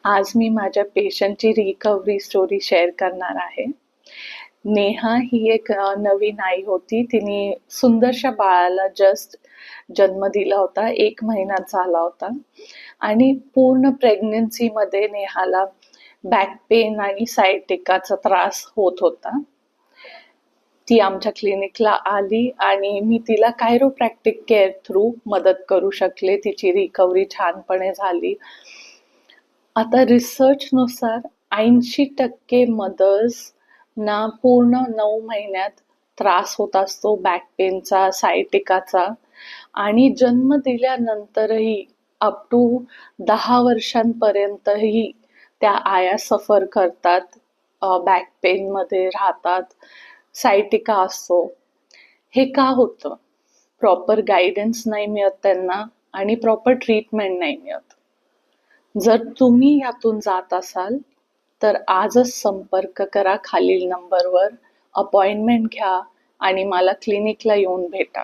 आज मी माझ्या पेशंटची रिकव्हरी स्टोरी शेअर करणार आहे. नेहा ही एक नवीन आई होती. तिने सुंदरशा बाळाला जस्ट जन्म दिला होता. 1 महिना झाला होता आणि पूर्ण प्रेग्नन्सीमध्ये नेहाला बॅक पेन आणि सायटिकाचा त्रास होत होता. ती आमच्या क्लिनिकला आली आणि मी तिला कायरोप्रॅक्टिक केअर थ्रू मदत करू शकले. तिची रिकव्हरी छानपणे झाली. आता रिसर्चनुसार 80% मदर्सना पूर्ण 9 महिन्यात त्रास होत असतो बॅक पेनचा, सायटिकाचा आणि जन्म दिल्यानंतरही अप टू 10 वर्षांपर्यंतही त्या आया सफर करतात, बॅक पेनमध्ये राहतात, सायटिका असतो. हे का होतं? प्रॉपर गाईडन्स नाही मिळत त्यांना आणि प्रॉपर ट्रीटमेंट नाही मिळत. जर तुम्ही यातून जात असाल तर आजच संपर्क करा खालील नंबरवर, अपॉइंटमेंट घ्या आणि मला क्लिनिकला येऊन भेटा.